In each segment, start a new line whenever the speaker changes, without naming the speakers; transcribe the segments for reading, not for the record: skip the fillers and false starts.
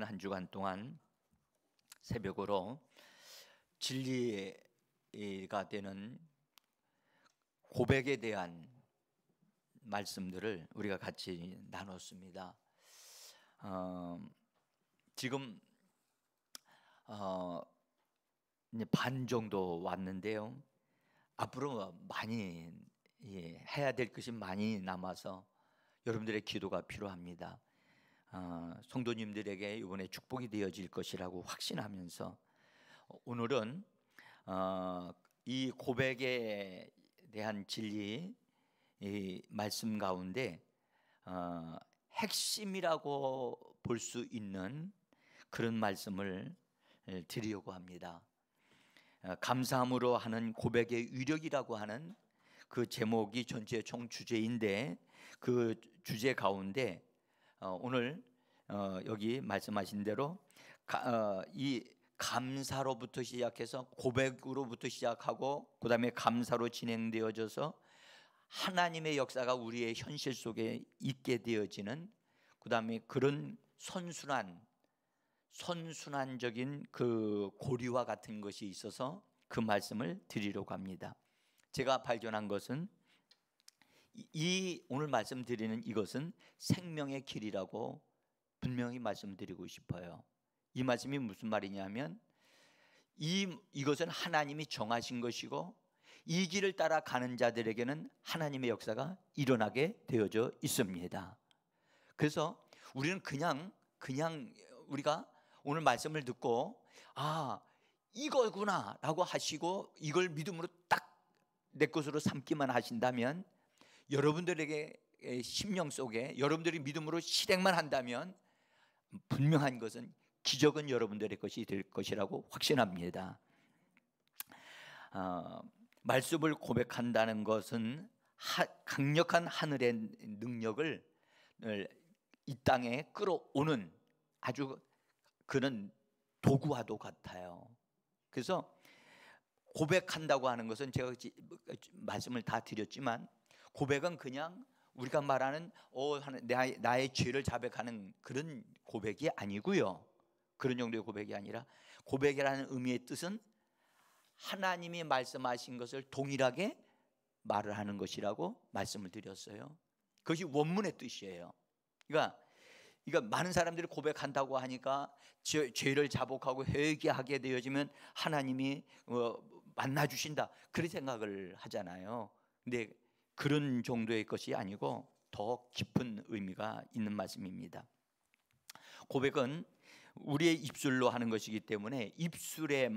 한 주간 동안 새벽으로 진리가 되는 고백에 대한 말씀들을 우리가 같이 나눴습니다. 지금 이제 반 정도 왔는데요. 앞으로 많이 해야 될 것이 많이 남아서 여러분들의 기도가 필요합니다. 성도님들에게 이번에 축복이 되어질 것이라고 확신하면서 오늘은 이 고백에 대한 진리 이 말씀 가운데 핵심이라고 볼 수 있는 그런 말씀을 드리려고 합니다. 감사함으로 하는 고백의 위력이라고 하는 그 제목이 전체 총 주제인데, 그 주제 가운데 오늘 여기 말씀하신 대로 이 감사로부터 시작해서 고백으로부터 시작하고 그 다음에 감사로 진행되어져서 하나님의 역사가 우리의 현실 속에 있게 되어지는, 그 다음에 그런 선순환적인 그 고리와 같은 것이 있어서 그 말씀을 드리려고 합니다. 제가 발견한 것은 이 오늘 말씀드리는 이것은 생명의 길이라고 분명히 말씀드리고 싶어요. 이 말씀이 무슨 말이냐면 이것은 하나님이 정하신 것이고 이 길을 따라 가는 자들에게는 하나님의 역사가 일어나게 되어져 있습니다. 그래서 우리는 그냥 우리가 오늘 말씀을 듣고 이거구나 라고 하시고 이걸 믿음으로 딱 내 것으로 삼기만 하신다면, 여러분들에게 심령 속에 여러분들이 믿음으로 실행만 한다면 분명한 것은 기적은 여러분들의 것이 될 것이라고 확신합니다. 말씀을 고백한다는 것은 강력한 하늘의 능력을 이 땅에 끌어오는 아주 그런 도구와도 같아요. 그래서 고백한다고 하는 것은 제가 말씀을 다 드렸지만, 고백은 그냥 우리가 말하는 나의 죄를 자백하는 그런 고백이 아니고요. 그런 정도의 고백이 아니라, 고백이라는 의미의 뜻은 하나님이 말씀하신 것을 동일하게 말을 하는 것이라고 말씀을 드렸어요. 그것이 원문의 뜻이에요. 그러니까 많은 사람들이 고백한다고 하니까 죄를 자복하고 회개하게 되어지면 하나님이 만나주신다, 그런 생각을 하잖아요. 근데 그런 정도의 것이 아니고 더 깊은 의미가 있는 말씀입니다. 고백은 우리의 입술로 하는 것이기 때문에 입술의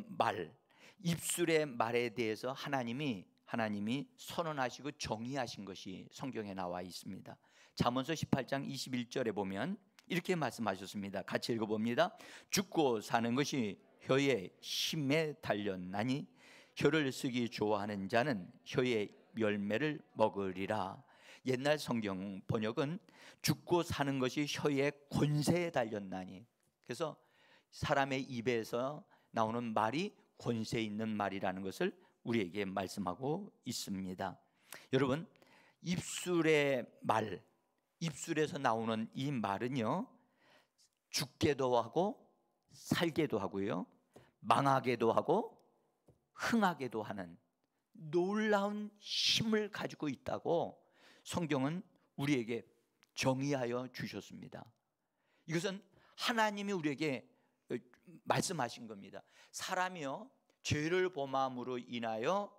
말에 대해서 하나님이 선언하시고 정의하신 것이 성경에 나와 있습니다. 잠언서 18장 21절에 보면 이렇게 말씀하셨습니다. 같이 읽어봅니다. 죽고 사는 것이 혀의 힘에 달렸나니 혀를 쓰기 좋아하는 자는 혀의 열매를 먹으리라. 옛날 성경 번역은 죽고 사는 것이 혀의 권세에 달렸나니, 그래서 사람의 입에서 나오는 말이 권세 있는 말이라는 것을 우리에게 말씀하고 있습니다. 여러분, 입술에서 나오는 이 말은요, 죽게도 하고 살게도 하고요, 망하게도 하고 흥하게도 하는 놀라운 힘을 가지고 있다고 성경은 우리에게 정의하여 주셨습니다. 이것은 하나님이 우리에게 말씀하신 겁니다. 사람이요, 죄를 범함으로 인하여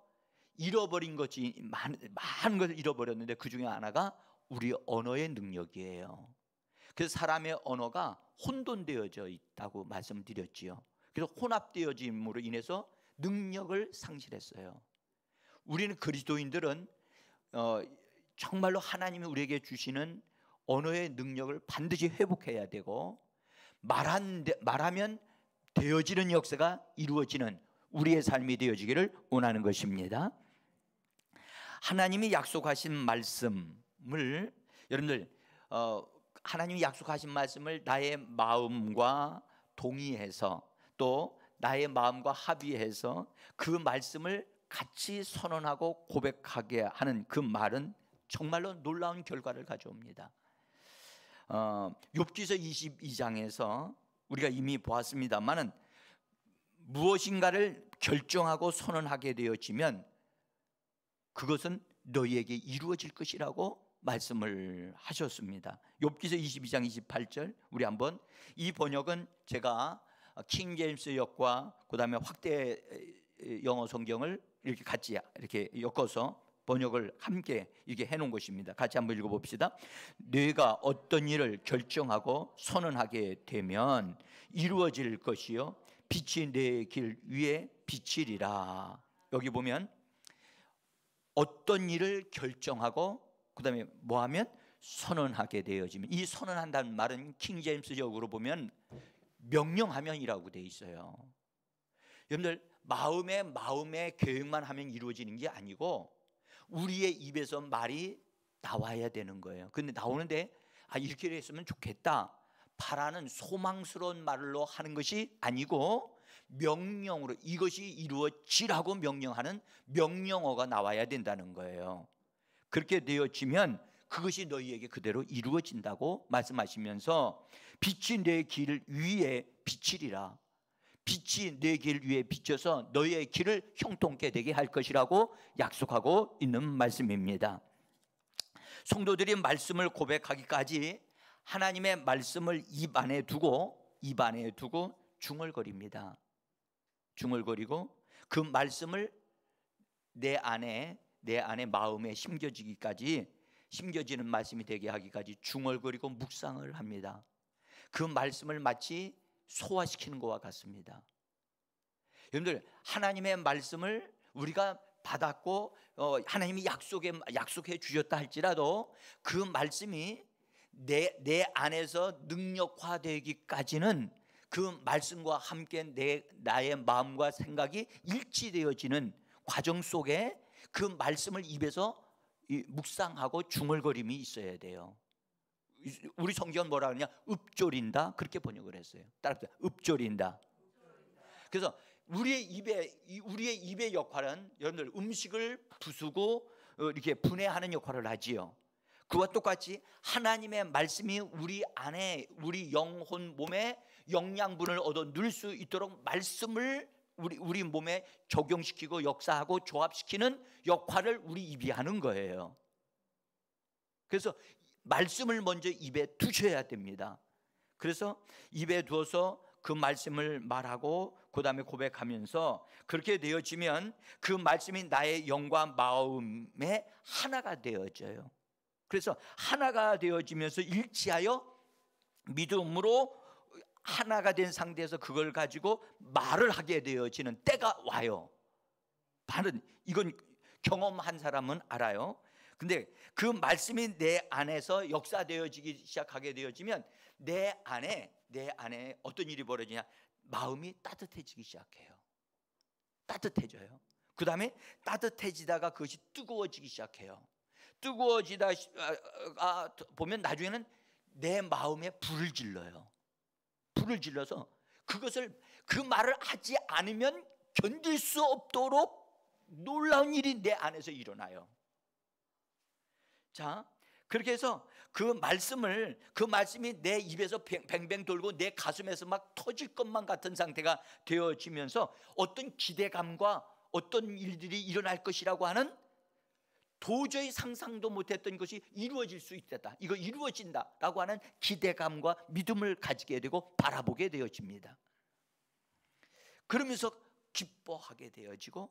잃어버린 것이 많은 것을 잃어버렸는데 그 중에 하나가 우리 언어의 능력이에요. 그래서 사람의 언어가 혼돈되어져 있다고 말씀드렸지요. 그래서 혼합되어짐으로 인해서 능력을 상실했어요. 우리는 그리스도인들은 정말로 하나님이 우리에게 주시는 언어의 능력을 반드시 회복해야 되고, 말하면 되어지는 역사가 이루어지는 우리의 삶이 되어지기를 원하는 것입니다. 하나님이 약속하신 말씀을, 여러분들 하나님이 약속하신 말씀을 나의 마음과 동의해서 또 나의 마음과 합의해서 그 말씀을 같이 선언하고 고백하게 하는 그 말은 정말로 놀라운 결과를 가져옵니다. 욥기서 22장에서 우리가 이미 보았습니다만은 무엇인가를 결정하고 선언하게 되어지면 그것은 너희에게 이루어질 것이라고 말씀을 하셨습니다. 욥기서 22장 28절 우리 한번, 이 번역은 제가 킹 제임스 역과 그다음에 확대 영어 성경을 이렇게 같이 이렇게 엮어서 번역을 함께 이렇게 해놓은 것입니다. 같이 한번 읽어봅시다. 네가 어떤 일을 결정하고 선언하게 되면 이루어질 것이요 빛이 내 길 위에 비치리라. 여기 보면 어떤 일을 결정하고 그다음에 뭐하면 선언하게 되어지면, 이 선언한다는 말은 킹 제임스적으로 보면 명령하면이라고 돼 있어요. 여러분들 마음의 계획만 하면 이루어지는 게 아니고 우리의 입에서 말이 나와야 되는 거예요. 근데 나오는데 이렇게 했으면 좋겠다, 바라는 소망스러운 말로 하는 것이 아니고 명령으로 이것이 이루어지라고 명령하는 명령어가 나와야 된다는 거예요. 그렇게 되어지면 그것이 너희에게 그대로 이루어진다고 말씀하시면서 빛이 내 길 위에 비치리라. 빛이 내 길 위에 비쳐서 너희의 길을 형통케 되게 할 것이라고 약속하고 있는 말씀입니다. 성도들이 말씀을 고백하기까지 하나님의 말씀을 입 안에 두고 중얼거립니다. 중얼거리고 그 말씀을 내 안에 마음에 심겨지는 말씀이 되게 하기까지 중얼거리고 묵상을 합니다. 그 말씀을 마치 소화시키는 것과 같습니다. 여러분들, 하나님의 말씀을 우리가 받았고 하나님이 약속해 주셨다 할지라도 그 말씀이 내 안에서 능력화되기까지는 그 말씀과 함께 나의 마음과 생각이 일치되어지는 과정 속에 그 말씀을 입에서 묵상하고 중얼거림이 있어야 돼요. 우리 성경은 뭐라 그러냐? 읊조린다, 그렇게 번역을 했어요. 따라합시다. 읊조린다. 그래서 우리의 입의 역할은 여러분들 음식을 부수고 이렇게 분해하는 역할을 하지요. 그와 똑같이 하나님의 말씀이 우리 안에, 우리 영혼 몸에 영양분을 얻어 누릴 수 있도록 말씀을 우리 몸에 적용시키고 역사하고 조합시키는 역할을 우리 입이 하는 거예요. 그래서 말씀을 먼저 입에 두셔야 됩니다. 그래서 입에 두어서 그 말씀을 말하고 그 다음에 고백하면서 그렇게 되어지면 그 말씀이 나의 영과 마음에 하나가 되어져요. 그래서 하나가 되어지면서 일치하여 믿음으로 하나가 된 상태에서 그걸 가지고 말을 하게 되어지는 때가 와요. 바로 이건 경험한 사람은 알아요. 근데 그 말씀이 내 안에서 역사되어지기 시작하게 되어지면 내 안에 어떤 일이 벌어지냐? 마음이 따뜻해지기 시작해요. 따뜻해져요. 그 다음에 따뜻해지다가 그것이 뜨거워지기 시작해요. 뜨거워지다 보면 나중에는 내 마음에 불을 질러요. 불을 질러서 그 말을 하지 않으면 견딜 수 없도록 놀라운 일이 내 안에서 일어나요. 자, 그렇게 해서 그 말씀이 내 입에서 뱅뱅 돌고 내 가슴에서 막 터질 것만 같은 상태가 되어지면서 어떤 기대감과 어떤 일들이 일어날 것이라고 하는 도저히 상상도 못했던 것이 이루어질 수 있다, 이거 이루어진다라고 하는 기대감과 믿음을 가지게 되고 바라보게 되어집니다. 그러면서 기뻐하게 되어지고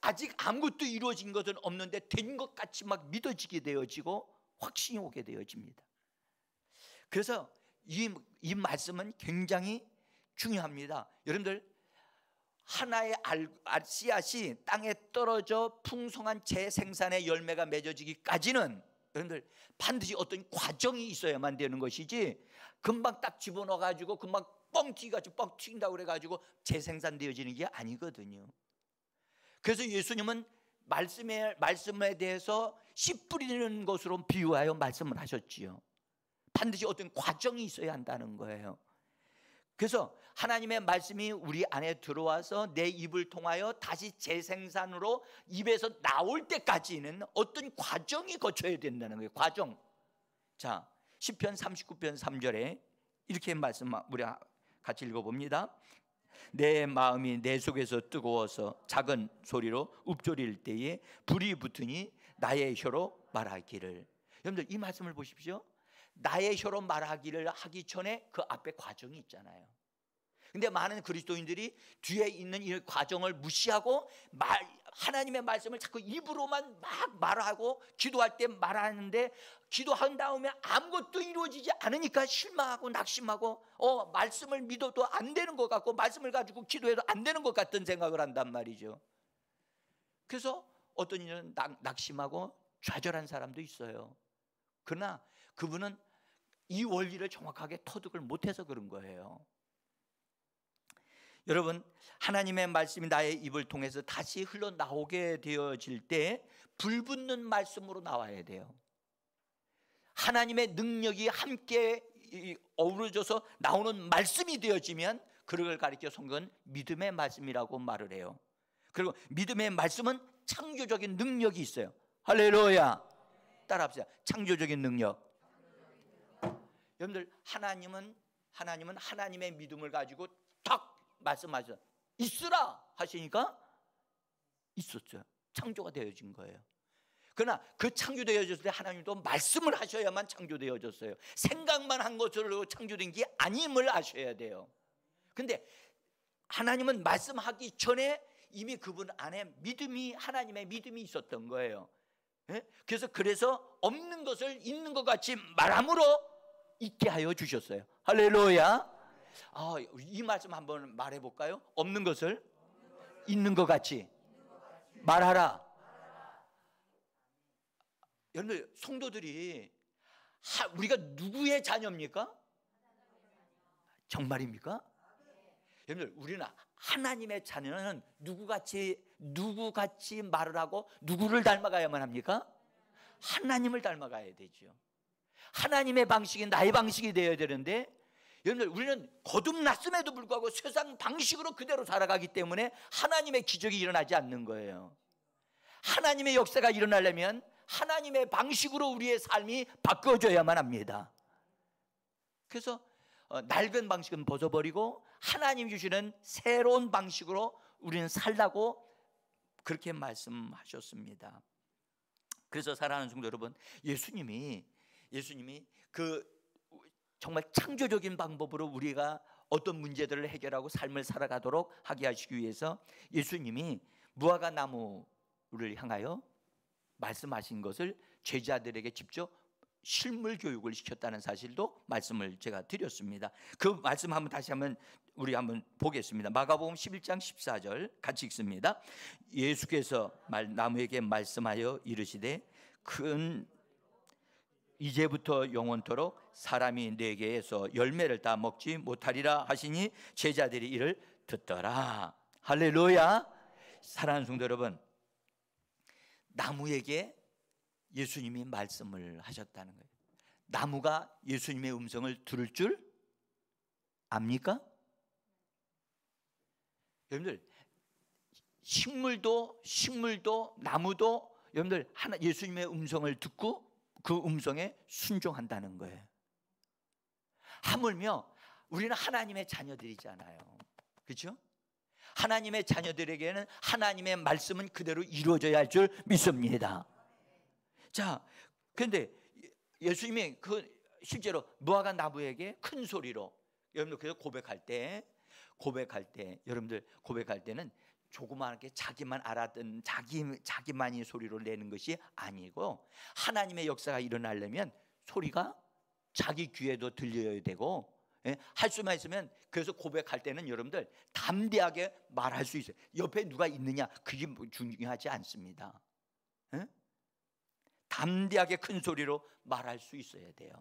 아직 아무것도 이루어진 것은 없는데 된 것 같이 막 믿어지게 되어지고 확신이 오게 되어집니다. 그래서 이 말씀은 굉장히 중요합니다. 여러분들, 하나의 씨앗이 땅에 떨어져 풍성한 재생산의 열매가 맺어지기까지는 여러분들 반드시 어떤 과정이 있어야만 되는 것이지 금방 딱 집어넣어가지고 금방 뻥 튀긴다고 그래가지고 재생산되어지는 게 아니거든요. 그래서 예수님은 말씀에 대해서 씨 뿌리는 것으로 비유하여 말씀을 하셨지요. 반드시 어떤 과정이 있어야 한다는 거예요. 그래서 하나님의 말씀이 우리 안에 들어와서 내 입을 통하여 다시 재생산으로 입에서 나올 때까지는 어떤 과정이 거쳐야 된다는 거예요. 과정. 자, 시편 39편 3절에 이렇게 말씀 우리 같이 읽어봅니다. 내 마음이 내 속에서 뜨거워서 작은 소리로 읊조릴 때에 불이 붙으니 나의 혀로 말하기를. 여러분들 이 말씀을 보십시오. 나의 혀로 말하기를 하기 전에 그 앞에 과정이 있잖아요. 근데 많은 그리스도인들이 뒤에 있는 이 과정을 무시하고 하나님의 말씀을 자꾸 입으로만 막 말하고 기도할 때 말하는데, 기도한 다음에 아무것도 이루어지지 않으니까 실망하고 낙심하고 말씀을 믿어도 안 되는 것 같고 말씀을 가지고 기도해도 안 되는 것 같은 생각을 한단 말이죠. 그래서 어떤 이는 낙심하고 좌절한 사람도 있어요. 그러나 그분은 이 원리를 정확하게 터득을 못해서 그런 거예요. 여러분, 하나님의 말씀이 나의 입을 통해서 다시 흘러나오게 되어질 때 불붙는 말씀으로 나와야 돼요. 하나님의 능력이 함께 어우러져서 나오는 말씀이 되어지면 그걸 가리켜 성경은 믿음의 말씀이라고 말을 해요. 그리고 믿음의 말씀은 창조적인 능력이 있어요. 할렐루야. 따라합시다. 창조적인 능력. 여러분들, 하나님은 하나님의 믿음을 가지고 딱 말씀하셔 있으라 하시니까 있었죠. 창조가 되어진 거예요. 그러나 그 창조되어졌을 때 하나님도 말씀을 하셔야만 창조되어졌어요. 생각만 한 것으로 창조된 게 아님을 아셔야 돼요. 근데 하나님은 말씀하기 전에 이미 그분 안에 하나님의 믿음이 있었던 거예요. 그래서 없는 것을 있는 것 같이 말함으로 있게 하여 주셨어요. 할렐루야. 이 말씀 한번 말해 볼까요? 없는 것을 있는 것 같이 말하라. 여러분, 성도들이 우리가 누구의 자녀입니까? 정말입니까? 여러분, 우리는 하나님의 자녀는 누구같이 말을 하고 누구를 닮아가야만 합니까? 하나님을 닮아가야 되죠. 하나님의 방식이 나의 방식이 되어야 되는데, 여러분들, 우리는 거듭났음에도 불구하고 세상 방식으로 그대로 살아가기 때문에 하나님의 기적이 일어나지 않는 거예요. 하나님의 역사가 일어나려면 하나님의 방식으로 우리의 삶이 바꿔져야만 합니다. 그래서 낡은 방식은 벗어버리고 하나님 주시는 새로운 방식으로 우리는 살라고 그렇게 말씀하셨습니다. 그래서 사랑하는 성도 여러분, 예수님이 그 정말 창조적인 방법으로 우리가 어떤 문제들을 해결하고 삶을 살아가도록 하게 하시기 위해서 예수님이 무화과 나무를 향하여 말씀하신 것을 제자들에게 직접 실물 교육을 시켰다는 사실도 말씀을 제가 드렸습니다. 그 말씀 우리 한번 보겠습니다. 마가복음 11장 14절 같이 읽습니다. 예수께서 나무에게 말씀하여 이르시되 이제부터 영원토록 사람이 내게에서 열매를 다 먹지 못하리라 하시니 제자들이 이를 듣더라. 할렐루야. 사랑하는 성도 여러분, 나무에게 예수님이 말씀을 하셨다는 거예요. 나무가 예수님의 음성을 들을 줄 압니까? 여러분들, 식물도 나무도 여러분들 예수님의 음성을 듣고 그 음성에 순종한다는 거예요. 하물며 우리는 하나님의 자녀들이잖아요. 그렇죠? 하나님의 자녀들에게는 하나님의 말씀은 그대로 이루어져야 할 줄 믿습니다. 자, 그런데 예수님이 실제로 무화과 나무에게 큰 소리로, 여러분들 그래서 고백할 때 여러분들 고백할 때는 조그맣게 자기만 알았던 자기만이 소리로 내는 것이 아니고, 하나님의 역사가 일어나려면 소리가 자기 귀에도 들려야 되고, 할 수만 있으면, 그래서 고백할 때는 여러분들 담대하게 말할 수 있어요. 옆에 누가 있느냐 그게 중요하지 않습니다. 담대하게 큰 소리로 말할 수 있어야 돼요.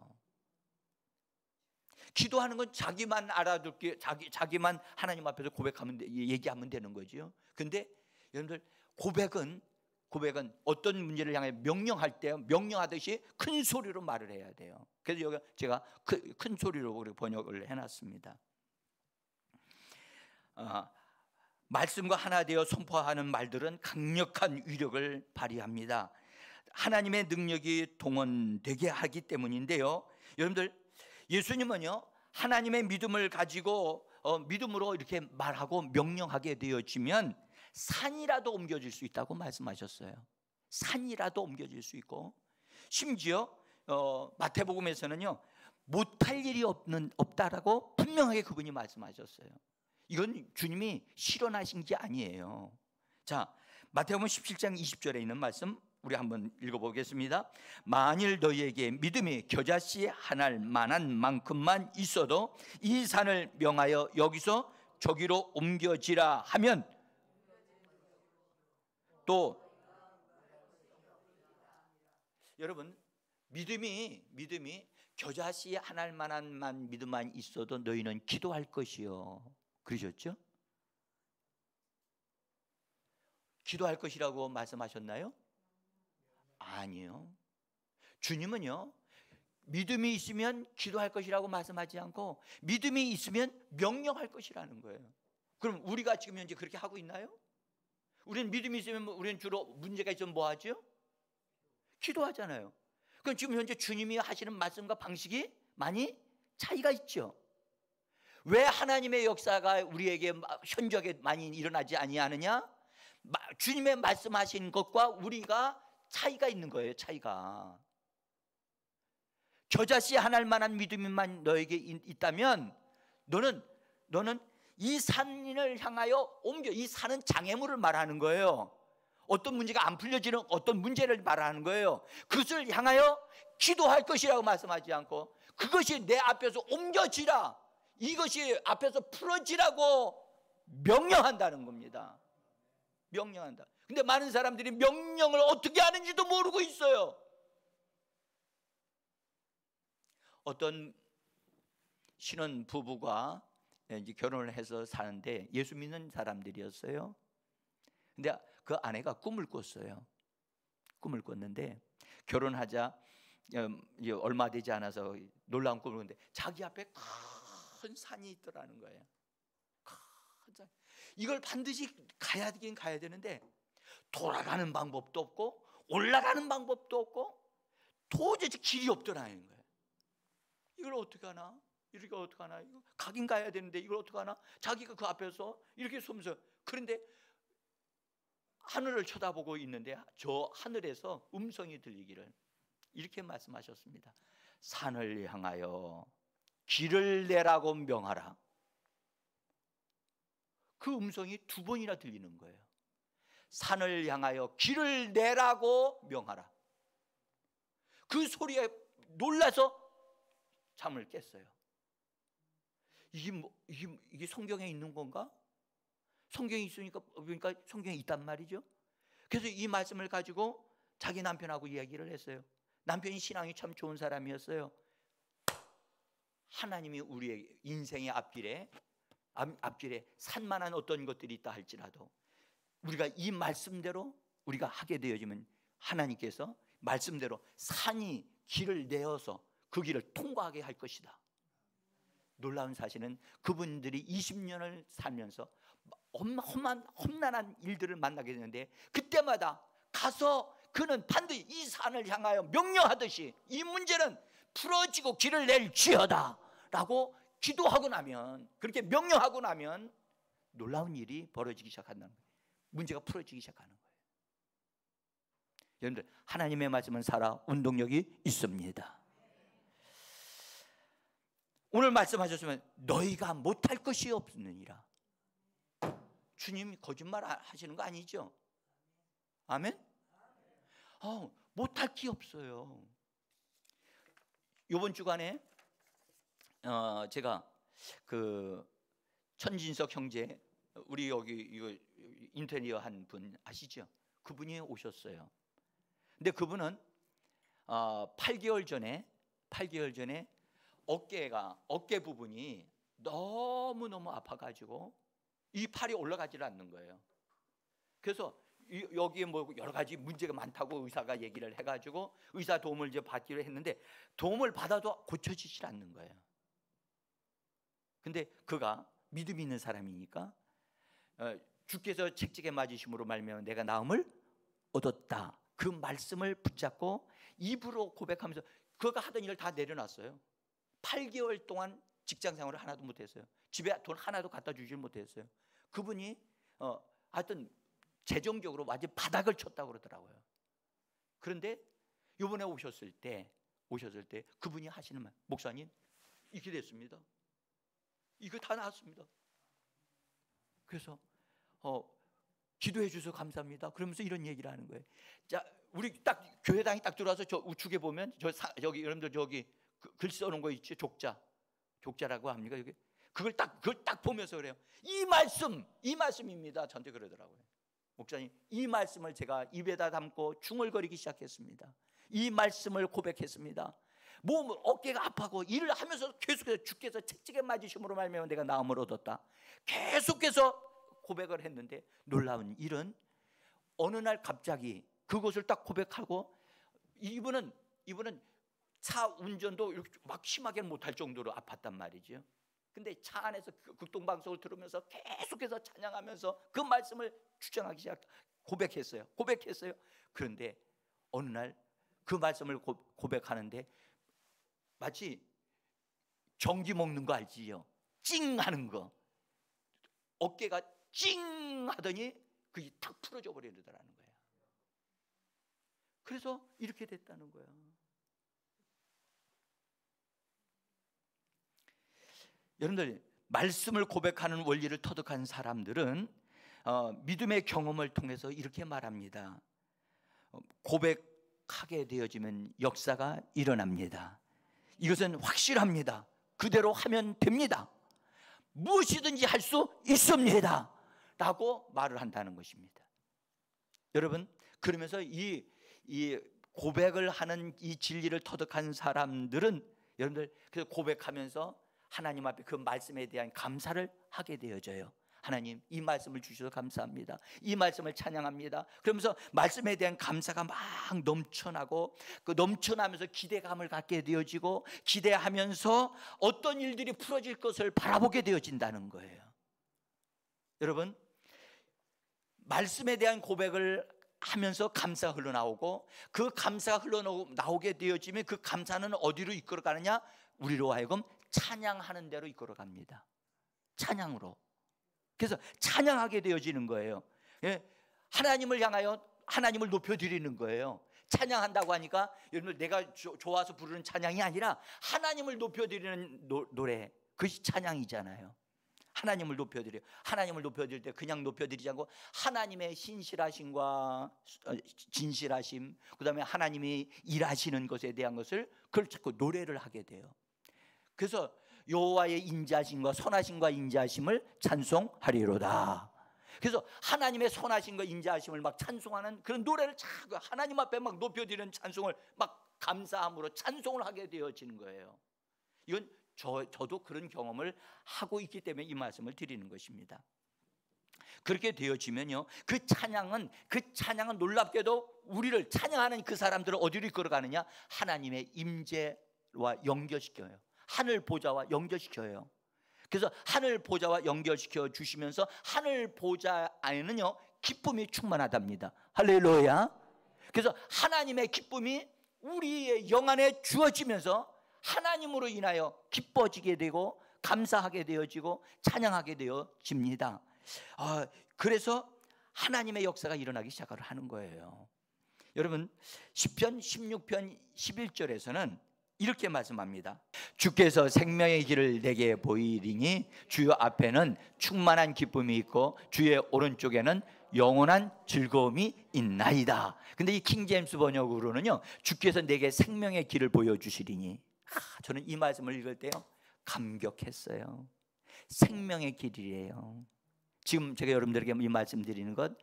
기도하는 건 자기만 알아듣게 자기만 하나님 앞에서 얘기하면 되는 거죠. 근데 여러분들, 고백은 어떤 문제를 향해 명령할 때 명령하듯이 큰 소리로 말을 해야 돼요. 그래서 여기 제가 큰 소리로 번역을 해놨습니다. 말씀과 하나 되어 선포하는 말들은 강력한 위력을 발휘합니다. 하나님의 능력이 동원되게 하기 때문인데요. 여러분들, 예수님은요 하나님의 믿음을 가지고 믿음으로 이렇게 말하고 명령하게 되어지면 산이라도 옮겨질 수 있다고 말씀하셨어요. 산이라도 옮겨질 수 있고, 심지어 마태복음에서는요, 못할 일이 없다라고 분명하게 그분이 말씀하셨어요. 이건 주님이 실현하신 게 아니에요. 자, 마태복음 17장 20절에 있는 말씀 우리 한번 읽어보겠습니다. 만일 너희에게 믿음이 겨자씨 하나일 만한 만큼만 있어도 이 산을 명하여 여기서 저기로 옮겨지라 하면, 또 여러분, 믿음이 겨자씨 하나일 만한 믿음만 있어도 너희는 기도할 것이요, 그러셨죠? 기도할 것이라고 말씀하셨나요? 아니요. 주님은요, 믿음이 있으면 기도할 것이라고 말씀하지 않고 믿음이 있으면 명령할 것이라는 거예요. 그럼 우리가 지금 현재 그렇게 하고 있나요? 우리는 믿음이 있으면 우리는 주로 문제가 있으면 뭐 하죠? 기도하잖아요. 그럼 지금 현재 주님이 하시는 말씀과 방식이 많이 차이가 있죠. 왜 하나님의 역사가 우리에게 현저하게 많이 일어나지 아니하느냐? 주님의 말씀하신 것과 우리가 차이가 있는 거예요. 차이가. 겨자씨 하나일 만한 믿음만 너에게 있다면 너는 이 산을 향하여 옮겨. 이 산은 장애물을 말하는 거예요. 어떤 문제가 안 풀려지는 어떤 문제를 말하는 거예요. 그것을 향하여 기도할 것이라고 말씀하지 않고 그것이 내 앞에서 옮겨지라, 이것이 앞에서 풀어지라고 명령한다는 겁니다. 명령한다. 근데 많은 사람들이 명령을 어떻게 하는지도 모르고 있어요. 어떤 신혼 부부가 이제 결혼을 해서 사는데 예수 믿는 사람들이었어요. 근데 그 아내가 꿈을 꿨어요. 꿈을 꿨는데 결혼하자 이제 얼마 되지 않아서 놀라운 꿈을 꿨는데 자기 앞에 큰 산이 있더라는 거예요. 큰 산. 이걸 반드시 가야 되긴 가야 되는데 돌아가는 방법도 없고 올라가는 방법도 없고 도저히 길이 없더라는 거예요. 이걸 어떻게 하나? 이렇게 어떻게 하나? 이거 가긴 가야 되는데 이걸 어떻게 하나? 자기가 그 앞에서 이렇게 서면서, 그런데 하늘을 쳐다보고 있는데 저 하늘에서 음성이 들리기를 이렇게 말씀하셨습니다. 산을 향하여 길을 내라고 명하라. 그 음성이 두 번이나 들리는 거예요. 산을 향하여 길을 내라고 명하라. 그 소리에 놀라서 잠을 깼어요. 이게 성경에 있는 건가? 성경에 있으니까 그러니까 성경에 있단 말이죠. 그래서 이 말씀을 가지고 자기 남편하고 이야기를 했어요. 남편이 신앙이 참 좋은 사람이었어요. 하나님이 우리의 인생의 앞길에 산만한 어떤 것들이 있다 할지라도 우리가 이 말씀대로 우리가 하게 되어지면 하나님께서 말씀대로 산이 길을 내어서 그 길을 통과하게 할 것이다. 놀라운 사실은 그분들이 20년을 살면서 험난한 일들을 만나게 되는데 그때마다 가서 그는 반드시 이 산을 향하여 명령하듯이 이 문제는 풀어지고 길을 낼지어다 라고 기도하고 나면, 그렇게 명령하고 나면 놀라운 일이 벌어지기 시작한다는 거예요. 문제가 풀어지기 시작하는 거예요. 여러분들, 하나님의 말씀은 살아 운동력이 있습니다. 오늘 말씀하셨으면 너희가 못할 것이 없느니라. 주님이 거짓말 하시는 거 아니죠? 아멘? 못할 게 없어요. 이번 주간에 제가 그 천진석 형제, 우리 여기 이거 인테리어 한 분 아시죠? 그분이 오셨어요. 근데 그분은 8개월 전에 어깨 부분이 너무너무 아파가지고 이 팔이 올라가지를 않는 거예요. 그래서 여기에 뭐 여러 가지 문제가 많다고 의사가 얘기를 해가지고 의사 도움을 이제 받기로 했는데 도움을 받아도 고쳐지질 않는 거예요. 근데 그가 믿음 있는 사람이니까 주께서 책찍에 맞으심으로 말미암아 내가 나음을 얻었다, 그 말씀을 붙잡고 입으로 고백하면서 그가 하던 일을 다 내려놨어요. 8개월 동안 직장 생활을 하나도 못했어요. 집에 돈 하나도 갖다 주질 못했어요. 그분이 하여튼 재정적으로 완전 바닥을 쳤다고 그러더라고요. 그런데 이번에 오셨을 때 그분이 하시는 말, 목사님 이렇게 됐습니다. 이거 다 나왔습니다. 그래서 기도해 주셔서 감사합니다. 그러면서 이런 얘기를 하는 거예요. 자, 우리 딱 교회당이 딱 들어와서 저 우측에 보면 저기 여러분들 저기 글 써놓은 거 있지? 족자라고 합니까? 여기 그걸 딱 보면서 그래요. 이 말씀입니다. 저한테 그러더라고요. 목사님, 이 말씀을 제가 입에다 담고 중얼거리기 시작했습니다. 이 말씀을 고백했습니다. 몸 어깨가 아파하고 일을 하면서 계속해서 주께서 채찍에 맞으심으로 말미암아 내가 나음을 얻었다. 계속해서 고백을 했는데 놀라운 일은 어느 날 갑자기 그것을 딱 고백하고 이분은 차 운전도 이렇게 막 심하게 못할 정도로 아팠단 말이죠. 근데 차 안에서 극동방송을 들으면서 계속해서 찬양하면서 그 말씀을 주장하기 시작 고백했어요. 그런데 어느 날 그 말씀을 고백하는데 마치 전기 먹는 거 알지요? 찡 하는 거. 어깨가 찡 하더니 그게 탁 풀어져 버리더라는 거예요. 그래서 이렇게 됐다는 거예요. 여러분들, 말씀을 고백하는 원리를 터득한 사람들은 믿음의 경험을 통해서 이렇게 말합니다. 고백하게 되어지면 역사가 일어납니다. 이것은 확실합니다. 그대로 하면 됩니다. 무엇이든지 할 수 있습니다 라고 말을 한다는 것입니다. 여러분, 그러면서 이 고백을 하는 이 진리를 터득한 사람들은 여러분들 그래서 고백하면서 하나님 앞에 그 말씀에 대한 감사를 하게 되어져요. 하나님, 이 말씀을 주셔서 감사합니다. 이 말씀을 찬양합니다. 그러면서 말씀에 대한 감사가 막 넘쳐나고 그 넘쳐나면서 기대감을 갖게 되어지고 기대하면서 어떤 일들이 풀어질 것을 바라보게 되어진다는 거예요. 여러분, 말씀에 대한 고백을 하면서 감사가 흘러나오고 그 감사가 흘러나오게 되어지면 그 감사는 어디로 이끌어가느냐? 우리로 하여금 찬양하는 대로 이끌어갑니다. 찬양으로. 그래서 찬양하게 되어지는 거예요. 하나님을 향하여 하나님을 높여드리는 거예요. 찬양한다고 하니까 여러분들 내가 좋아서 부르는 찬양이 아니라 하나님을 높여드리는 노래, 그것이 찬양이잖아요. 하나님을 높여드려요. 하나님을 높여드릴 때 그냥 높여드리지 않고 하나님의 신실하심과 진실하심, 그 다음에 하나님이 일하시는 것에 대한 것을 그걸 자꾸 노래를 하게 돼요. 그래서 여호와의 인자하심과 선하심과 인자하심을 찬송하리로다. 그래서 하나님의 선하심과 인자하심을 막 찬송하는 그런 노래를 자꾸 하나님 앞에 막 높여드리는 찬송을 막 감사함으로 찬송을 하게 되어지는 거예요. 이건 저도 그런 경험을 하고 있기 때문에 이 말씀을 드리는 것입니다. 그렇게 되어지면요, 그 찬양은 놀랍게도 우리를 찬양하는 그 사람들을 어디로 이끌어가느냐? 하나님의 임재와 연결시켜요. 하늘 보좌와 연결시켜요. 그래서 하늘 보좌와 연결시켜 주시면서 하늘 보좌 안에는요 기쁨이 충만하답니다. 할렐루야. 그래서 하나님의 기쁨이 우리의 영 안에 주어지면서 하나님으로 인하여 기뻐지게 되고 감사하게 되어지고 찬양하게 되어집니다. 그래서 하나님의 역사가 일어나기 시작을 하는 거예요. 여러분, 시편 16편 11절에서는 이렇게 말씀합니다. 주께서 생명의 길을 내게 보이리니 주의 앞에는 충만한 기쁨이 있고 주의 오른쪽에는 영원한 즐거움이 있나이다. 근데 이 킹제임스 번역으로는요, 주께서 내게 생명의 길을 보여주시리니. 저는 이 말씀을 읽을 때요 감격했어요. 생명의 길이에요. 지금 제가 여러분들에게 이 말씀드리는 것,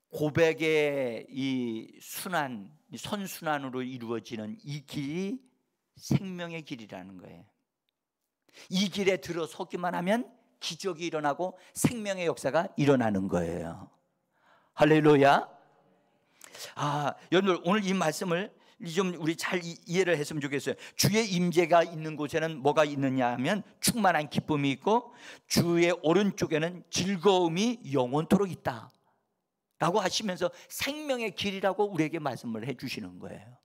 고백의 이 순환, 선순환으로 이루어지는 이 길이 생명의 길이라는 거예요. 이 길에 들어서기만 하면 기적이 일어나고 생명의 역사가 일어나는 거예요. 할렐루야. 여러분, 오늘 이 말씀을 좀 우리 잘 이해를 했으면 좋겠어요. 주의 임재가 있는 곳에는 뭐가 있느냐 하면 충만한 기쁨이 있고 주의 오른쪽에는 즐거움이 영원토록 있다 라고 하시면서 생명의 길이라고 우리에게 말씀을 해주시는 거예요.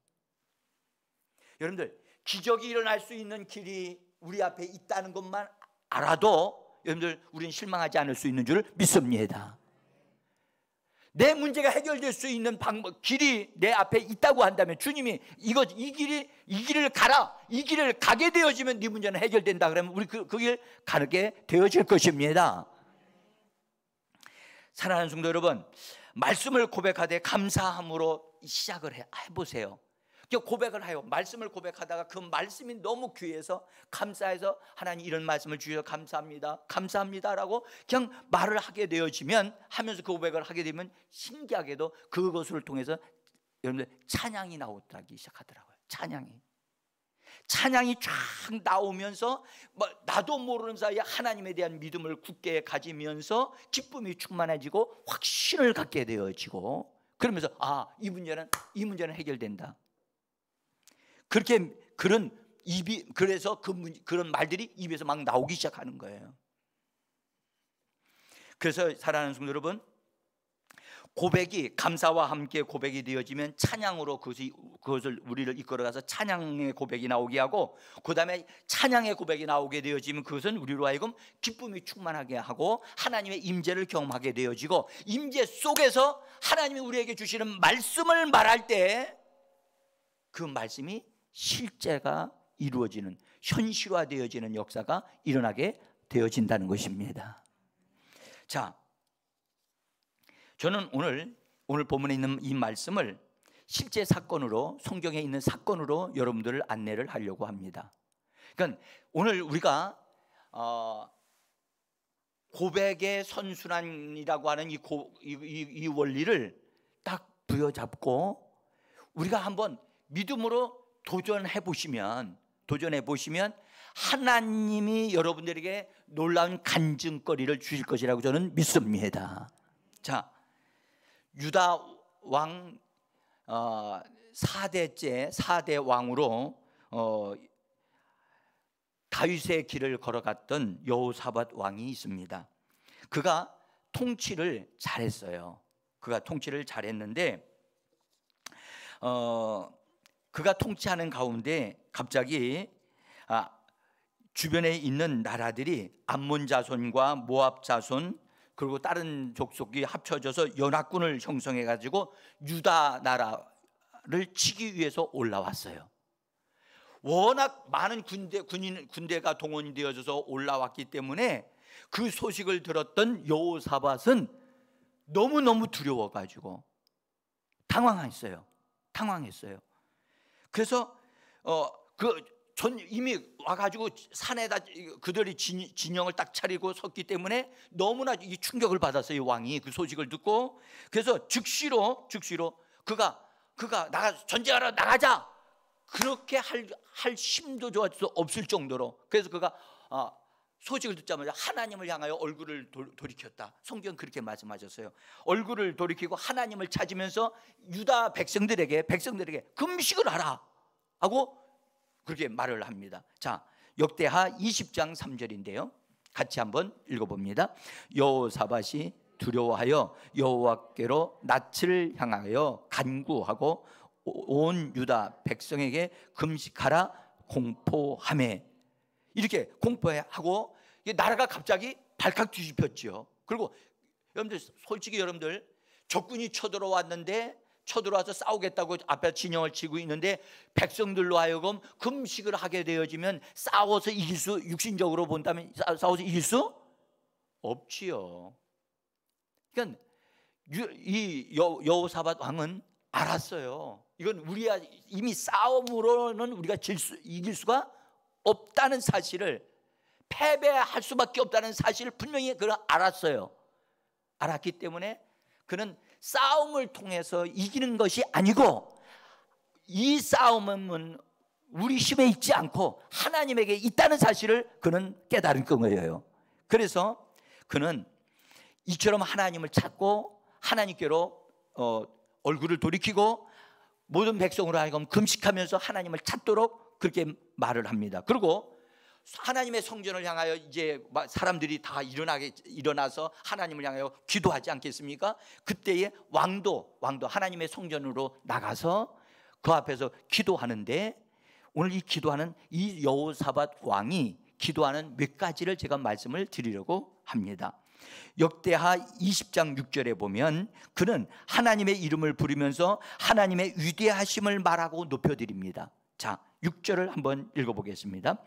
여러분들, 기적이 일어날 수 있는 길이 우리 앞에 있다는 것만 알아도 여러분들 우리는 실망하지 않을 수 있는 줄 믿습니다. 내 문제가 해결될 수 있는 방법, 길이 내 앞에 있다고 한다면 주님이 이 길을 가라, 이 길을 가게 되어지면 네 문제는 해결된다 그러면 우리 그 길 가게 되어질 것입니다. 사랑하는 성도 여러분, 말씀을 고백하되 감사함으로 시작을 해보세요. 고백을 해요. 말씀을 고백하다가 그 말씀이 너무 귀해서 감사해서 하나님 이런 말씀을 주셔서 감사합니다, 감사합니다라고 그냥 말을 하게 되어지면, 하면서 그 고백을 하게 되면 신기하게도 그것을 통해서 여러분들 찬양이 나오기 시작하더라고요. 찬양이 쫙 나오면서 나도 모르는 사이에 하나님에 대한 믿음을 굳게 가지면서 기쁨이 충만해지고 확신을 갖게 되어지고, 그러면서 이 문제는 해결된다. 그래서 그런 말들이 입에서 막 나오기 시작하는 거예요. 그래서 사랑하는 성도 여러분, 고백이 감사와 함께 고백이 되어지면 찬양으로 그것을 우리를 이끌어가서 찬양의 고백이 나오게 하고, 그 다음에 찬양의 고백이 나오게 되어지면 그것은 우리로 하여금 기쁨이 충만하게 하고 하나님의 임재를 경험하게 되어지고, 임재 속에서 하나님이 우리에게 주시는 말씀을 말할 때 그 말씀이 실제가 이루어지는, 현실화되어지는 역사가 일어나게 되어진다는 것입니다. 자, 저는 오늘 본문에 있는 이 말씀을 실제 사건으로, 성경에 있는 사건으로 여러분들을 안내를 하려고 합니다. 그러니까 오늘 우리가 고백의 선순환이라고 하는 이 원리를 딱 부여잡고 우리가 한번 믿음으로 도전해 보시면 하나님이 여러분들에게 놀라운 간증거리를 주실 것이라고 저는 믿습니다. 자, 유다 왕 4대 왕으로 다윗의 길을 걸어갔던 여호사밧 왕이 있습니다. 그가 통치를 잘했어요. 그가 통치를 잘했는데 그가 통치하는 가운데 갑자기 주변에 있는 나라들이 암몬 자손과 모압 자손 그리고 다른 족속이 합쳐져서 연합군을 형성해 가지고 유다 나라를 치기 위해서 올라왔어요. 워낙 많은 군대가 동원이 되어져서 올라왔기 때문에 그 소식을 들었던 여호사밧은 너무너무 두려워 가지고 당황했어요. 그래서 이미 와가지고 산에다 그들이 진영을 딱 차리고 섰기 때문에 너무나 이 충격을 받았어요. 이 왕이 그 소식을 듣고. 그래서 즉시로 그가 전쟁하러 나가자 그렇게 할 힘도 없을 정도로, 그래서 그가 소식을 듣자마자 하나님을 향하여 얼굴을 돌이켰다. 성경 그렇게 말씀하셨어요. 얼굴을 돌이키고 하나님을 찾으면서 유다 백성들에게 금식을 하라 하고 그렇게 말을 합니다. 자, 역대하 20장 3절인데요. 같이 한번 읽어봅니다. 여호사밧이 두려워하여 여호와께로 낯을 향하여 간구하고 온 유다 백성에게 금식하라 공포하매, 이렇게 공포하고 나라가 갑자기 발칵 뒤집혔죠. 그리고 여러분들 솔직히 여러분들 적군이 쳐들어와서 싸우겠다고 앞에 진영을 치고 있는데 백성들로 하여금 금식을 하게 되어지면 싸워서 이길 수, 육신적으로 본다면 싸워서 이길 수 없지요. 그러니까 이 여호사밧 왕은 알았어요. 이건 우리가 이미 싸움으로는 우리가 이길 수가 없다는 사실을, 패배할 수밖에 없다는 사실을 분명히 그는 알았어요. 알았기 때문에 그는 싸움을 통해서 이기는 것이 아니고 이 싸움은 우리 힘에 있지 않고 하나님에게 있다는 사실을 그는 깨달은 거예요. 그래서 그는 이처럼 하나님을 찾고 하나님께로 얼굴을 돌이키고 모든 백성으로 하여금 금식하면서 하나님을 찾도록 그렇게 말을 합니다. 그리고 하나님의 성전을 향하여 이제 사람들이 다 일어나서 하나님을 향하여 기도하지 않겠습니까? 그때에 왕도 하나님의 성전으로 나가서 그 앞에서 기도하는데 오늘 이 기도하는 이 여호사밧 왕이 기도하는 몇 가지를 제가 말씀을 드리려고 합니다. 역대하 20장 6절에 보면 그는 하나님의 이름을 부르면서 하나님의 위대하심을 말하고 높여드립니다. 자, 6절을 한번 읽어보겠습니다.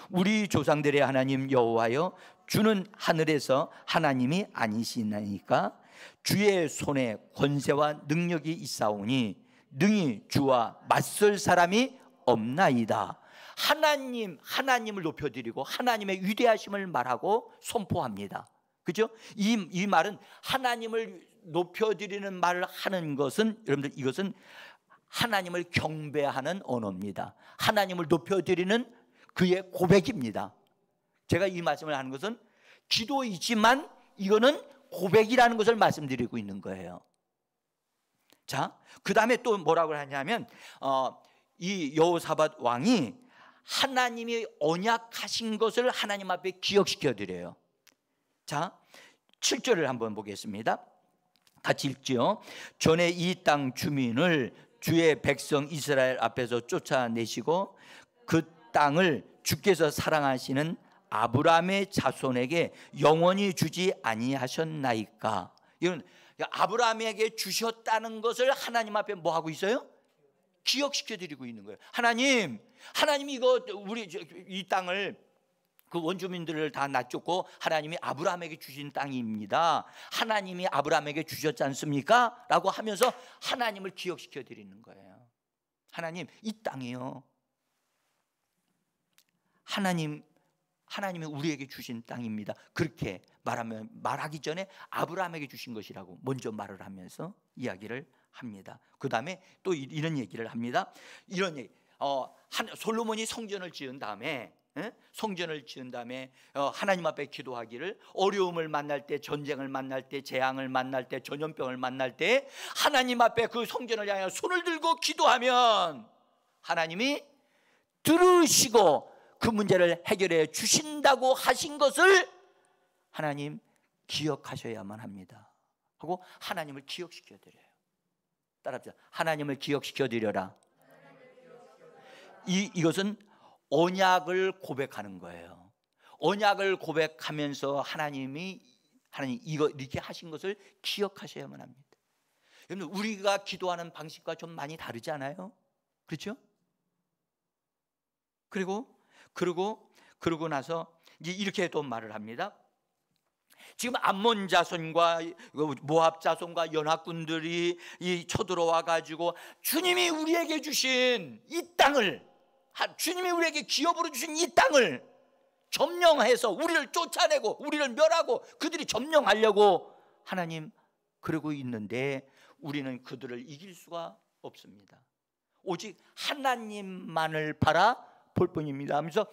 우리 조상들의 하나님 여호와여, 주는 하늘에서 하나님이 아니시나이까? 주의 손에 권세와 능력이 있사오니 능히 주와 맞설 사람이 없나이다. 하나님을 높여드리고 하나님의 위대하심을 말하고 선포합니다. 그죠? 이 말은 하나님을 높여드리는 말을 하는 것은, 여러분들, 이것은 하나님을 경배하는 언어입니다. 하나님을 높여드리는 그의 고백입니다. 제가 이 말씀을 하는 것은 기도이지만 이거는 고백이라는 것을 말씀드리고 있는 거예요. 자, 그 다음에 또 뭐라고 하냐면 이 여호사밧 왕이 하나님이 언약하신 것을 하나님 앞에 기억시켜 드려요. 자, 7절을 한번 보겠습니다. 같이 읽지요. 전에 이 땅 주민을 주의 백성 이스라엘 앞에서 쫓아내시고 그 땅을 주께서 사랑하시는 아브라함의 자손에게 영원히 주지 아니하셨나이까? 이건 아브라함에게 주셨다는 것을 하나님 앞에 뭐 하고 있어요? 기억시켜 드리고 있는 거예요. 하나님이 이거 우리 이 땅을, 그 원주민들을 다 놔쫓고 하나님이 아브라함에게 주신 땅입니다. 하나님이 아브라함에게 주셨지 않습니까? 라고 하면서 하나님을 기억시켜 드리는 거예요. 하나님, 이 땅이요, 하나님이 우리에게 주신 땅입니다. 그렇게 말하기 전에 아브라함에게 주신 것이라고 먼저 말을 하면서 이야기를 합니다. 그 다음에 또 이런 얘기를 합니다. 이런 얘기, 솔로몬이 성전을 지은 다음에 하나님 앞에 기도하기를, 어려움을 만날 때, 전쟁을 만날 때, 재앙을 만날 때, 전염병을 만날 때 하나님 앞에 그 성전을 향해 손을 들고 기도하면 하나님이 들으시고 그 문제를 해결해 주신다고 하신 것을 하나님 기억하셔야만 합니다 하고 하나님을 기억시켜 드려요. 따라합시다. 하나님을 기억시켜 드려라. 이것은 언약을 고백하는 거예요. 언약을 고백하면서 하나님 이거 이렇게 하신 것을 기억하셔야만 합니다. 여러분, 우리가 기도하는 방식과 좀 많이 다르지 않아요? 그렇죠? 그러고 나서 이제 이렇게 또 말을 합니다. 지금 암몬 자손과 모압 자손과 연합군들이 쳐들어와 가지고 주님이 우리에게 주신 이 땅을, 주님이 우리에게 기업으로 주신 이 땅을 점령해서 우리를 쫓아내고 우리를 멸하고 그들이 점령하려고 하나님 그러고 있는데 우리는 그들을 이길 수가 없습니다. 오직 하나님만을 바라볼 뿐입니다 하면서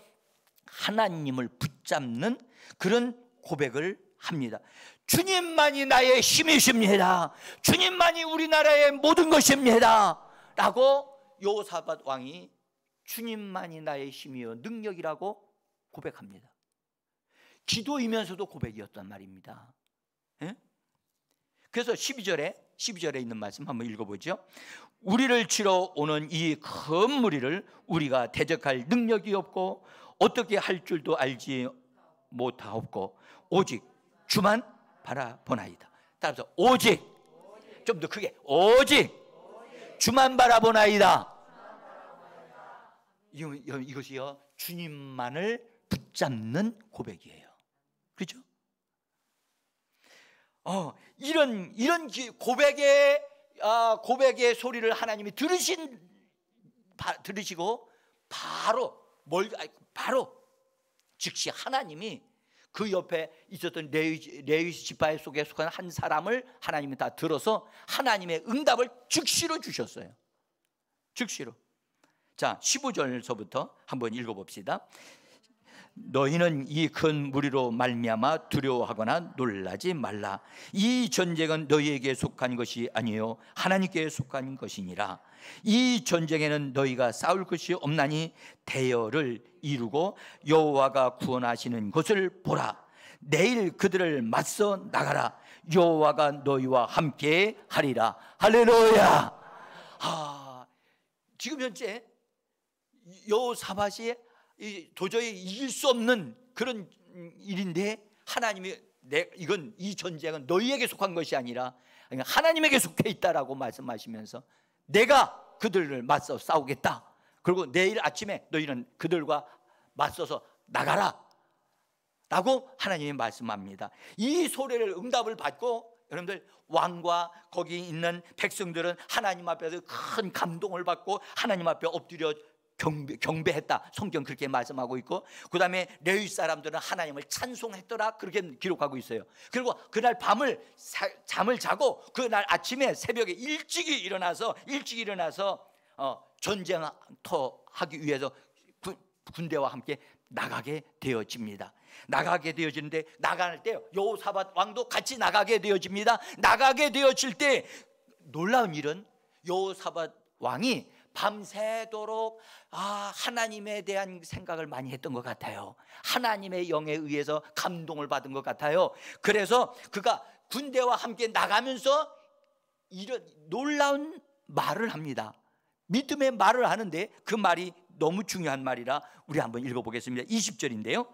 하나님을 붙잡는 그런 고백을 합니다. 주님만이 나의 힘이십니다. 주님만이 우리나라의 모든 것입니다 라고 여호사밧 왕이 주님만이 나의 힘이요 능력이라고 고백합니다. 기도이면서도 고백이었단 말입니다. 예? 그래서 12절에 있는 말씀 한번 읽어보죠. 우리를 치러 오는 이 큰 무리를 우리가 대적할 능력이 없고 어떻게 할 줄도 알지 못하옵고 오직 주만 바라보나이다. 따라서 오직, 좀 더 크게, 오직 주만 바라보나이다. 이것이요 주님만을 붙잡는 고백이에요. 그렇죠? 이런 고백의 소리를 하나님이 들으시고 바로 즉시 하나님이 그 옆에 있었던 레위 지파 속에 속한 한 사람을 하나님이 다 들어서 하나님의 응답을 즉시로 주셨어요. 즉시로. 자, 15절서부터 한번 읽어봅시다. 너희는 이 큰 무리로 말미암아 두려워하거나 놀라지 말라. 이 전쟁은 너희에게 속한 것이 아니요 하나님께 속한 것이니라. 이 전쟁에는 너희가 싸울 것이 없나니 대열을 이루고 여호와가 구원하시는 것을 보라. 내일 그들을 맞서 나가라. 여호와가 너희와 함께 하리라. 할렐루야. 지금 현재 여호사밧이 도저히 이길 수 없는 그런 일인데 하나님이 이건 이 전쟁은 너희에게 속한 것이 아니라 하나님에게 속해 있다라고 말씀하시면서 내가 그들을 맞서 싸우겠다. 그리고 내일 아침에 너희는 그들과 맞서서 나가라 라고 하나님이 말씀합니다. 이 소리를 응답을 받고 여러분들 왕과 거기 있는 백성들은 하나님 앞에서 큰 감동을 받고 하나님 앞에 엎드려 경배했다. 성경 그렇게 말씀하고 있고, 그 다음에 레위 사람들은 하나님을 찬송했더라 그렇게 기록하고 있어요. 그리고 그날 밤을 잠을 자고 그날 아침에 새벽에 일찍 일어나서 전쟁하기 위해서 군대와 함께 나가게 되어집니다. 나가게 되어지는데, 나갈 때 여호사밧 왕도 같이 나가게 되어집니다. 나가게 되어질 때 놀라운 일은 여호사밧 왕이 밤새도록 하나님에 대한 생각을 많이 했던 것 같아요. 하나님의 영에 의해서 감동을 받은 것 같아요. 그래서 그가 군대와 함께 나가면서 이런 놀라운 말을 합니다. 믿음의 말을 하는데 그 말이 너무 중요한 말이라 우리 한번 읽어보겠습니다. 20절인데요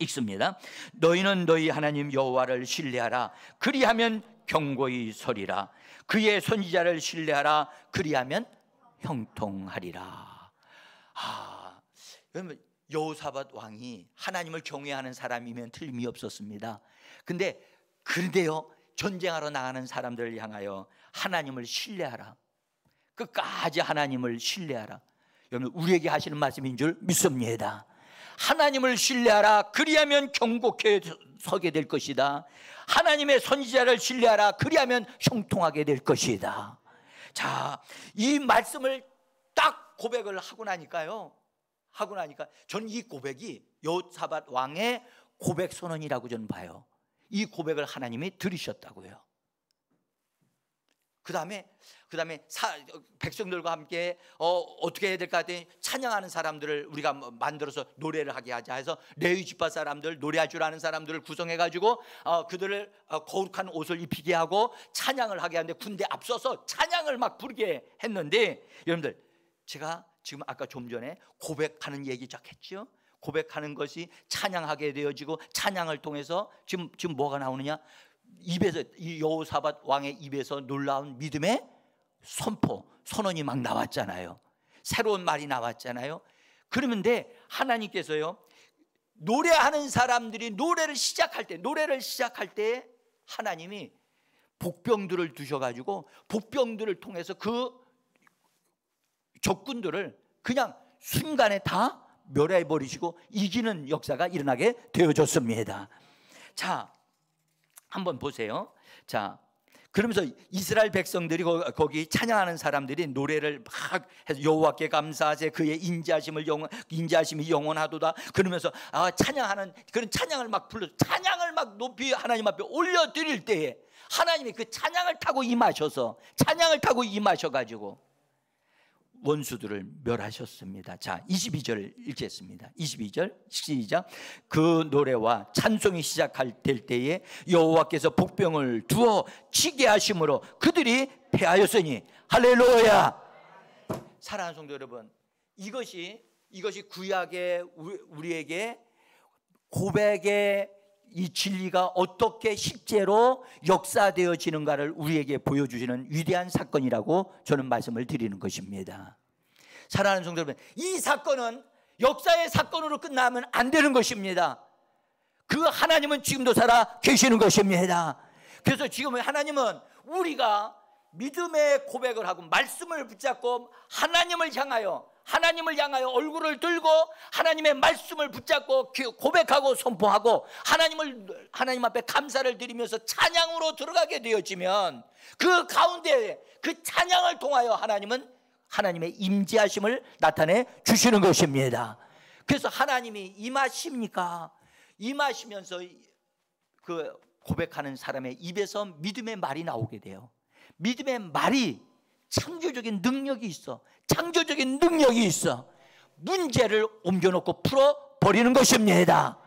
읽습니다. 너희는 너희 하나님 여호와를 신뢰하라. 그리하면 경고히 서리라. 그의 선지자를 신뢰하라. 그리하면 형통하리라. 여러분, 여호사밧 왕이 하나님을 경외하는 사람이면 틀림이 없었습니다. 그런데요 전쟁하러 나가는 사람들을 향하여 하나님을 신뢰하라. 끝까지 하나님을 신뢰하라. 여러분, 우리에게 하시는 말씀인 줄 믿습니다. 하나님을 신뢰하라. 그리하면 경고케 서게 될 것이다. 하나님의 선지자를 신뢰하라. 그리하면 형통하게 될 것이다. 자, 이 말씀을 딱 고백을 하고 나니까 저는 이 고백이 여호사밧 왕의 고백 선언이라고 저는 봐요. 이 고백을 하나님이 들으셨다고요. 그 다음에 백성들과 함께 어떻게 해야 될까 했더니 찬양하는 사람들을 우리가 만들어서 노래를 하게 하자 해서 레위 지파 사람들, 노래할 줄 아는 사람들을 구성해가지고 그들을 거룩한 옷을 입히게 하고 찬양을 하게 하는데, 군대 앞서서 찬양을 막 부르게 했는데, 여러분들 제가 지금 아까 좀 전에 고백하는 얘기 쫙 했죠. 고백하는 것이 찬양하게 되어지고, 찬양을 통해서 지금 뭐가 나오느냐, 입에서, 이 여호사밧 왕의 입에서 놀라운 믿음의 선언이 막 나왔잖아요. 새로운 말이 나왔잖아요. 그러는데 하나님께서요, 노래하는 사람들이 노래를 시작할 때 하나님이 복병들을 두셔가지고 복병들을 통해서 그 적군들을 그냥 순간에 다 멸해버리시고 이기는 역사가 일어나게 되어졌습니다. 자, 한번 보세요. 자, 그러면서 이스라엘 백성들이 거기 찬양하는 사람들이 노래를 막 해서 여호와께 감사하세, 그의 인자하심이 영원하도다. 그러면서 찬양하는 그런 찬양을 막 불러, 찬양을 막 높이 하나님 앞에 올려드릴 때에 하나님이 그 찬양을 타고 임하셔가지고 원수들을 멸하셨습니다. 자, 22절 읽겠습니다. 22절 시작. 그 노래와 찬송이 시작할 때에 여호와께서 복병을 두어 치게 하심으로 그들이 패하였으니 할렐루야. 사랑하는 성도 여러분, 이것이 구약의 우리에게 고백의 이 진리가 어떻게 실제로 역사되어지는가를 우리에게 보여주시는 위대한 사건이라고 저는 말씀을 드리는 것입니다. 사랑하는 성도 여러분, 이 사건은 역사의 사건으로 끝나면 안 되는 것입니다. 그 하나님은 지금도 살아 계시는 것입니다. 그래서 지금 하나님은 우리가 믿음의 고백을 하고 말씀을 붙잡고 하나님을 향하여 얼굴을 들고 하나님의 말씀을 붙잡고 고백하고 선포하고 하나님 앞에 감사를 드리면서 찬양으로 들어가게 되어지면 그 가운데 그 찬양을 통하여 하나님은 하나님의 임재하심을 나타내 주시는 것입니다. 그래서 하나님이 임하시면서 그 고백하는 사람의 입에서 믿음의 말이 나오게 돼요. 믿음의 말이 창조적인 능력이 있어. 문제를 옮겨놓고 풀어버리는 것입니다.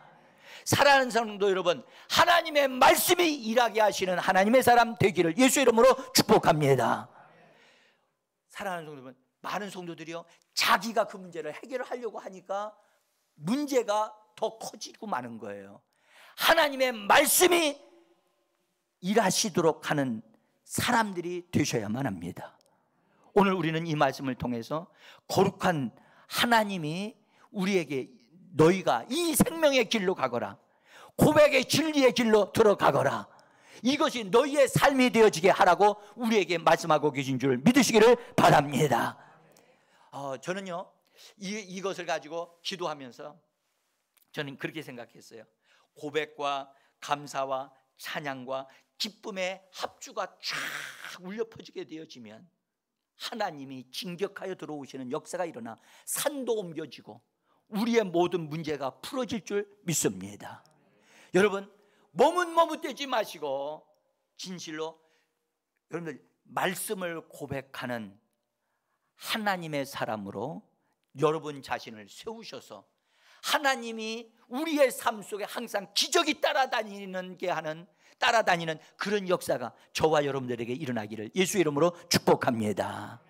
사랑하는 성도 여러분, 하나님의 말씀이 일하게 하시는 하나님의 사람 되기를 예수 이름으로 축복합니다. 사랑하는 성도 여러분, 많은 성도들이요 자기가 그 문제를 해결하려고 하니까 문제가 더 커지고 마는 거예요. 하나님의 말씀이 일하시도록 하는 사람들이 되셔야만 합니다. 오늘 우리는 이 말씀을 통해서 거룩한 하나님이 우리에게 너희가 이 생명의 길로 가거라, 고백의 진리의 길로 들어가거라, 이것이 너희의 삶이 되어지게 하라고 우리에게 말씀하고 계신 줄 믿으시기를 바랍니다. 저는요 이것을 가지고 기도하면서 저는 그렇게 생각했어요. 고백과 감사와 찬양과 기쁨의 합주가 쫙 울려 퍼지게 되어지면 하나님이 진격하여 들어오시는 역사가 일어나 산도 옮겨지고 우리의 모든 문제가 풀어질 줄 믿습니다. 여러분, 머뭇머뭇대지 마시고 진실로 여러분들 말씀을 고백하는 하나님의 사람으로 여러분 자신을 세우셔서 하나님이 우리의 삶 속에 항상 기적이 따라다니는 그런 역사가 저와 여러분들에게 일어나기를 예수 이름으로 축복합니다.